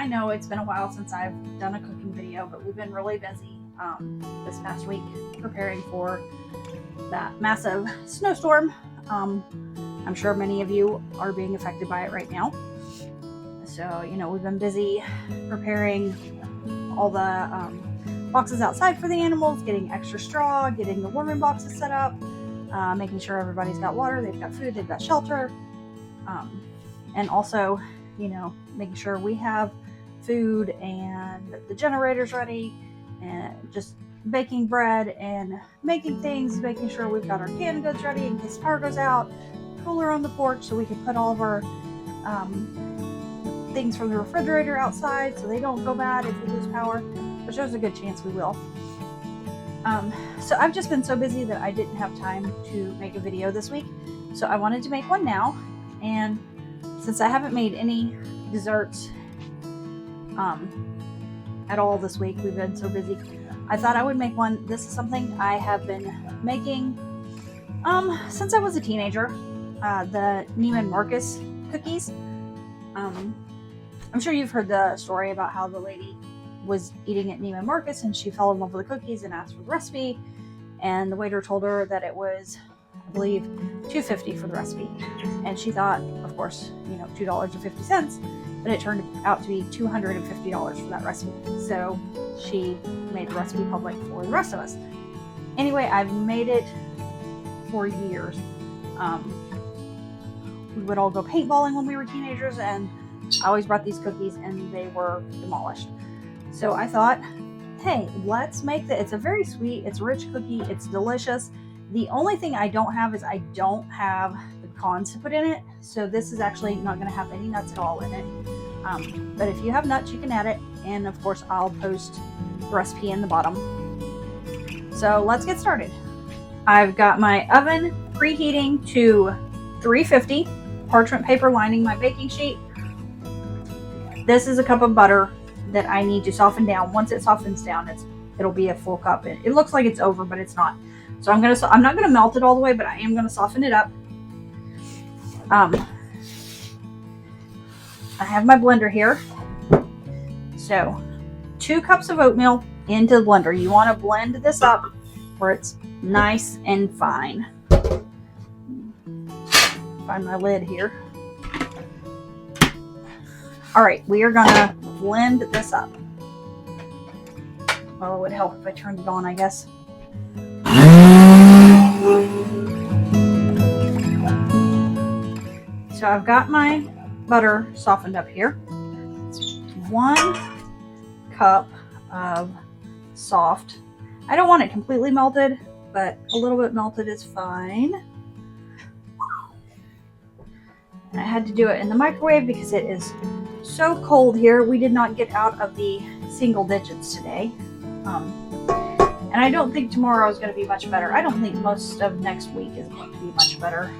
know it's been a while since I've done a cooking video, but we've been really busy this past week preparing for that massive snowstorm. I'm sure many of you are being affected by it right now. So, we've been busy preparing all the boxes outside for the animals, getting extra straw, getting the warming boxes set up, making sure everybody's got water, they've got food, they've got shelter, and also, making sure we have food and the generator's ready, and just baking bread and making things, making sure we've got our canned goods ready in case power goes out, cooler on the porch so we can put all of our things from the refrigerator outside so they don't go bad if we lose power, which there's a good chance we will. So I've just been so busy that I didn't have time to make a video this week, so I wanted to make one now. And since I haven't made any desserts at all this week, we've been so busy, I thought I would make one. This is something I have been making since I was a teenager, the Neuman-Marcus cookies. I'm sure you've heard the story about how the lady was eating at Neuman-Marcus and she fell in love with the cookies and asked for the recipe, and the waiter told her that it was, I believe, $2.50 for the recipe, and she thought, of course, $2.50, but it turned out to be $250 for that recipe. So she made the recipe public for the rest of us. Anyway, I've made it for years. We would all go paintballing when we were teenagers, and I always brought these cookies and they were demolished. So I thought, hey, let's make it's a very sweet, it's a rich cookie, it's delicious. The only thing I don't have is I don't have the pecans to put in it. So this is actually not going to have any nuts at all in it. But if you have nuts, you can add it. And of course, I'll post the recipe in the bottom. So let's get started. I've got my oven preheating to 350, parchment paper lining my baking sheet. This is a cup of butter that I need to soften down. Once it softens down, it'll be a full cup. It looks like it's over, but it's not. So I'm not gonna melt it all the way, but I am gonna soften it up. I have my blender here. So 2 cups of oatmeal into the blender. You want to blend this up where it's nice and fine. Find my lid here. All right, we are gonna blend this up. Well, it would help if I turned it on, I guess. So I've got my butter softened up here. It's 1 cup of soft. I don't want it completely melted, but a little bit melted is fine. And I had to do it in the microwave because it is so cold here. We did not get out of the single digits today. And I don't think tomorrow is going to be much better. I don't think most of next week is going to be much better.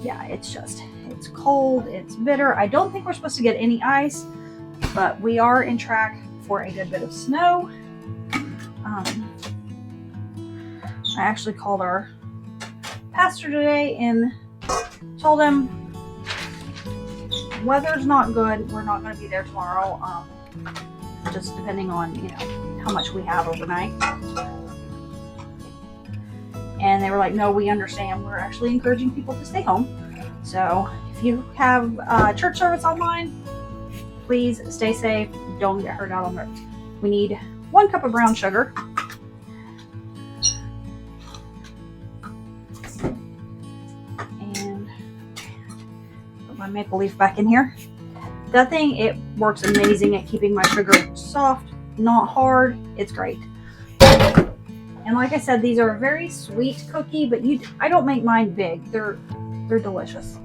Yeah, it's cold, it's bitter. I don't think we're supposed to get any ice, but we are in track for a good bit of snow. I actually called our pastor today and told him weather's not good. We're not going to be there tomorrow. Just depending on, how much we have overnight. And they were like, no, we understand. We're actually encouraging people to stay home. So if you have church service online, please stay safe. Don't get hurt out on the road. We need 1 cup of brown sugar. And put my maple leaf back in here. That thing, it works amazing at keeping my sugar soft, not hard. It's great. And like I said, these are a very sweet cookie, but I don't make mine big. They're delicious.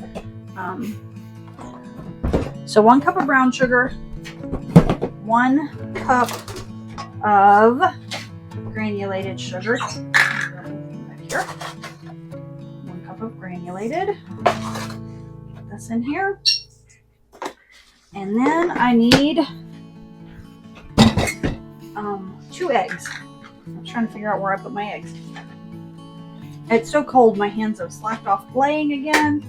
So 1 cup of brown sugar, 1 cup of granulated sugar. Back here. 1 cup of granulated. Put this in here. And then I need 2 eggs. I'm trying to figure out where I put my eggs. It's so cold, my hands have slacked off playing again.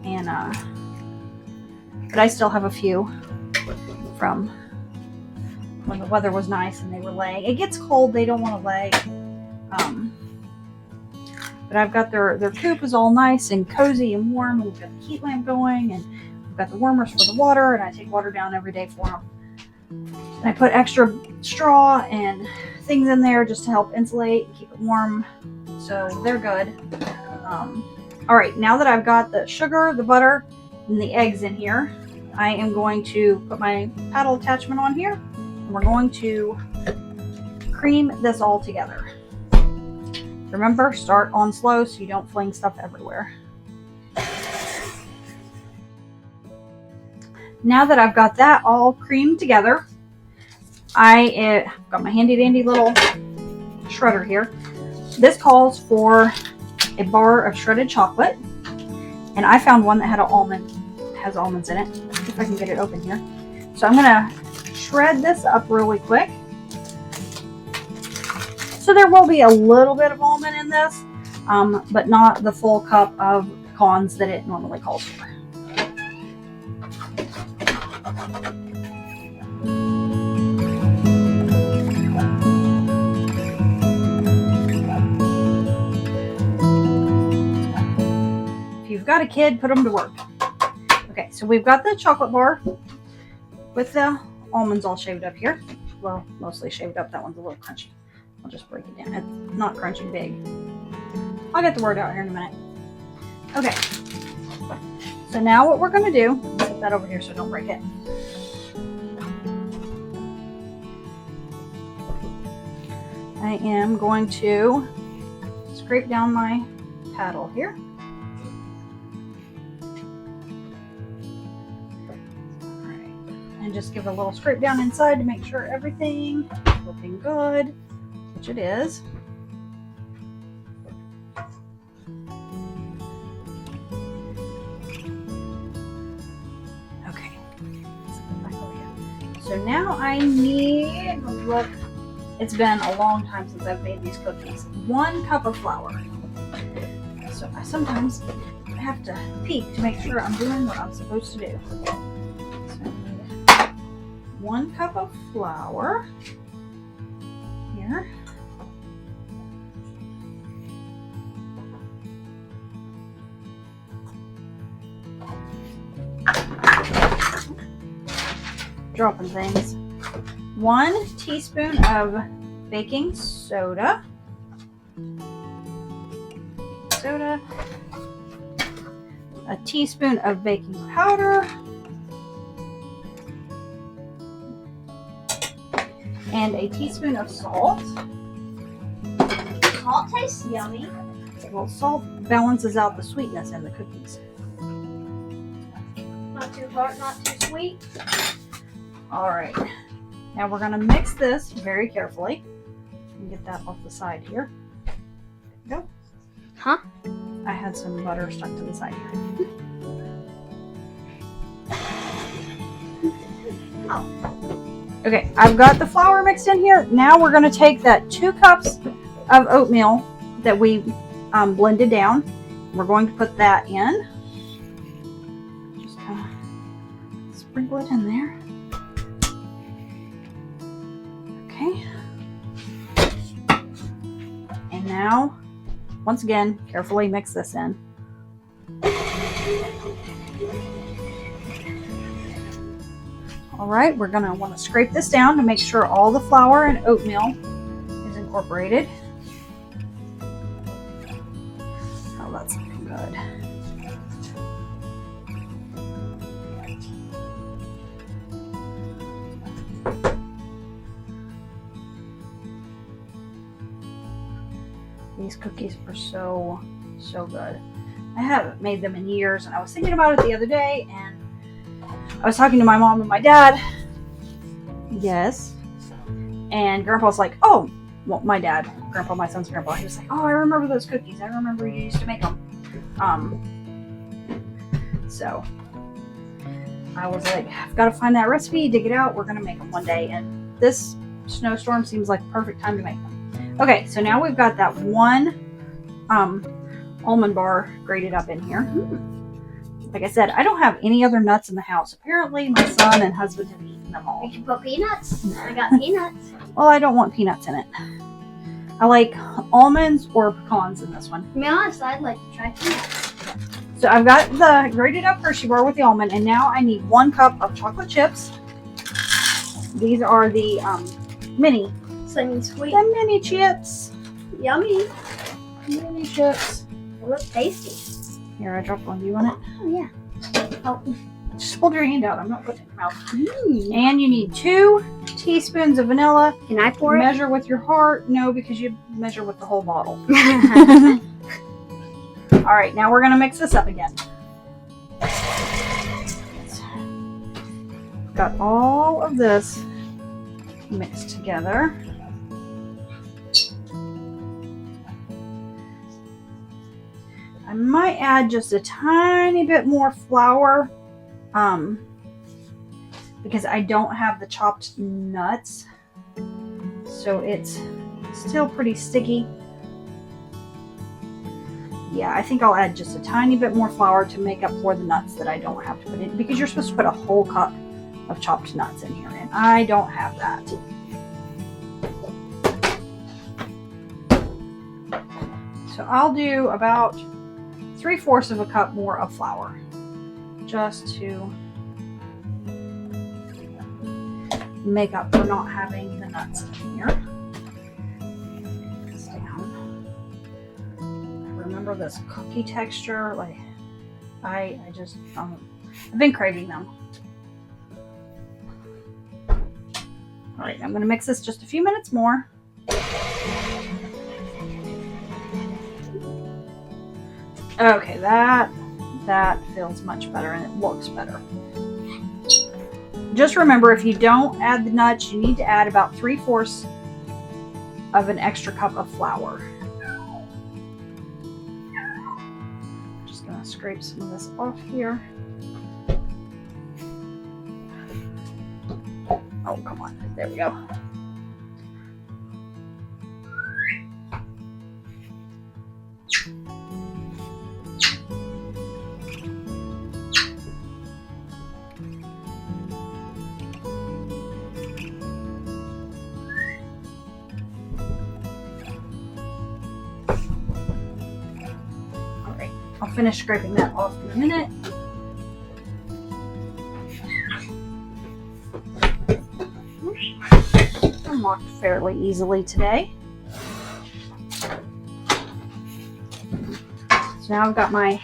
And but I still have a few from when the weather was nice and they were laying. It gets cold, they don't want to lay. But I've got their coop is all nice and cozy and warm. We've got the heat lamp going, and we've got the warmers for the water, and I take water down every day for them. And I put extra straw and things in there just to help insulate and keep it warm. So they're good. All right, now that I've got the sugar, the butter, and the eggs in here, I am going to put my paddle attachment on here, and we're going to cream this all together. Remember, start on slow so you don't fling stuff everywhere. Now that I've got that all creamed together, I got my handy dandy little shredder here. This calls for a bar of shredded chocolate, and I found one that had has almonds in it. Let's see if I can get it open here. So I'm gonna shred this up really quick. So there will be a little bit of almond in this, but not the full cup of pecans that it normally calls for. If you've got a kid, put them to work. Okay, so we've got the chocolate bar with the almonds all shaved up here. Well, mostly shaved up. That one's a little crunchy. I'll just break it down. It's not crunchy big. I'll get the word out here in a minute. Okay. So now what we're going to do, set that over here so don't break it. I am going to scrape down my paddle here. Alright. And just give a little scrape down inside to make sure everything is looking good. Which it is. Okay. So now I need, look, it's been a long time since I've made these cookies. 1 cup of flour. So I sometimes have to peek to make sure I'm doing what I'm supposed to do. So I need 1 cup of flour here. Dropping things. 1 teaspoon of baking soda. A teaspoon of baking powder. And a teaspoon of salt. Salt tastes yummy. Well, salt balances out the sweetness in the cookies. Not too hot, not too sweet. All right, now we're going to mix this very carefully. Get that off the side here. There we go. Huh? I had some butter stuck to the side here. Oh. Okay, I've got the flour mixed in here. Now we're going to take that 2 cups of oatmeal that we blended down. We're going to put that in. Just kind of sprinkle it in there. Okay. And now, once again, carefully mix this in. All right, we're going to want to scrape this down to make sure all the flour and oatmeal is incorporated. Oh, that's looking good. These cookies are so good. I haven't made them in years, and I was thinking about it the other day, and I was talking to my mom and my dad. Yes. And Grandpa's like, oh, well, my dad, Grandpa, my son's grandpa, he was like, oh, I remember those cookies. I remember you used to make them. So I was like, I've got to find that recipe, dig it out. We're going to make them one day. And this snowstorm seems like the perfect time to make them. Okay, so now we've got that 1 almond bar grated up in here. Like I said, I don't have any other nuts in the house. Apparently, my son and husband have eaten them all. We can put peanuts. I got peanuts. Well, I don't want peanuts in it. I like almonds or pecans in this one. To be honest, I'd like to try peanuts. So I've got the grated up Hershey bar with the almond, and now I need 1 cup of chocolate chips. These are the mini. Something sweet. The mini chips. Yummy. Mini chips. They look tasty. Here, I dropped one. Do you want it? Oh, yeah. Oh. Just hold your hand out. I'm not putting it in your mouth. And you need 2 teaspoons of vanilla. Can I pour it? Measure with your heart. No, because you measure with the whole bottle. All right, now we're going to mix this up again. Got all of this mixed together. I might add just a tiny bit more flour because I don't have the chopped nuts, so it's still pretty sticky. Yeah, I think I'll add just a tiny bit more flour to make up for the nuts that I don't have to put in, because you're supposed to put a whole cup of chopped nuts in here, and I don't have that. So I'll do about 3/4 of a cup more of flour, just to make up for not having the nuts in here. This down. Remember this cookie texture? Like, I just I've been craving them. All right, I'm going to mix this just a few minutes more. Okay, that feels much better and it looks better. Just remember, if you don't add the nuts, you need to add about 3/4 of an extra cup of flour. Just gonna scrape some of this off here. Oh, come on. There we go. I'll finish scraping that off in a minute. Unlocked fairly easily today. So now I've got my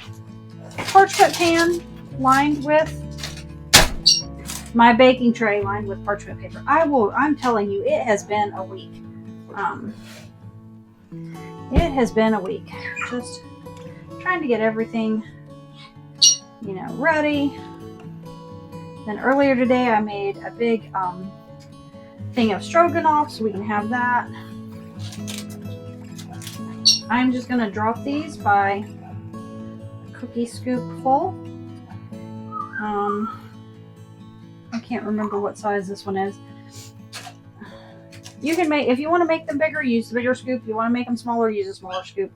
parchment pan lined with my baking tray lined with parchment paper. I'm telling you, it has been a week. It has been a week. Just trying to get everything, ready. Then earlier today I made a big thing of stroganoff, so we can have that. I'm just going to drop these by a cookie scoop full. I can't remember what size this one is. You can make, if you want to make them bigger, use the bigger scoop. If you want to make them smaller, use a smaller scoop.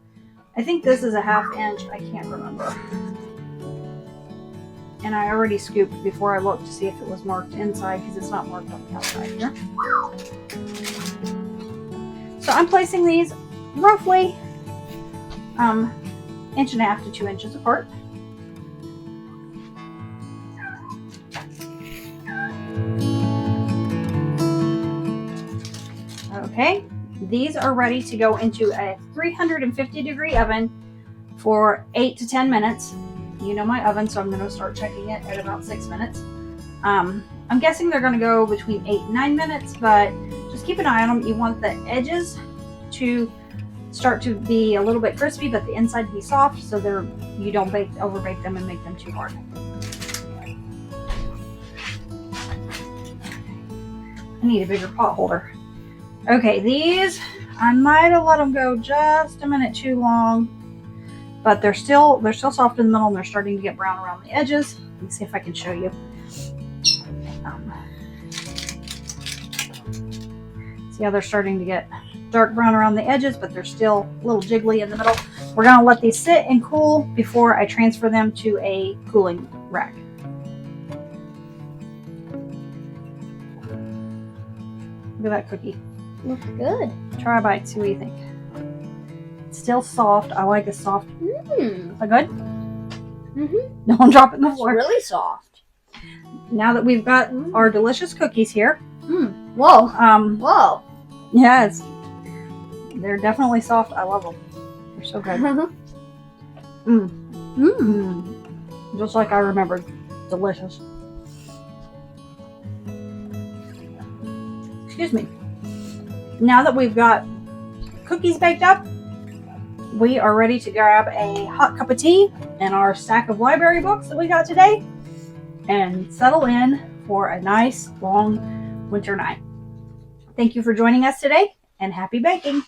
I think this is a 1/2 inch. I can't remember. And I already scooped before I looked to see if it was marked inside, because it's not marked on the outside here. So I'm placing these roughly 1.5 inches to 2 inches apart. Okay, these are ready to go into a 350-degree oven for 8 to 10 minutes. You know my oven, so I'm going to start checking it at about 6 minutes. I'm guessing they're going to go between 8 and 9 minutes, but just keep an eye on them. You want the edges to start to be a little bit crispy, but the inside to be soft, so you don't overbake them and make them too hard. I need a bigger pot holder. Okay, these, I might have let them go just a minute too long, but they're still soft in the middle, and they're starting to get brown around the edges. Let me see if I can show you. See how they're starting to get dark brown around the edges, but they're still a little jiggly in the middle. We're going to let these sit and cool before I transfer them to a cooling rack. Look at that cookie. Looks good. Try a bite, see what you think. It's still soft. I like a soft. Mmm. Is that good? Mm-hmm. Don't drop it in the It's floor. really soft. Now that we've got our delicious cookies here, Whoa. Whoa. yes, they're definitely soft. I love them. They're so good. Just like I remembered. Delicious. Excuse me. Now that we've got cookies baked up, we are ready to grab a hot cup of tea and our stack of library books that we got today and settle in for a nice long winter night. Thank you for joining us today and happy baking.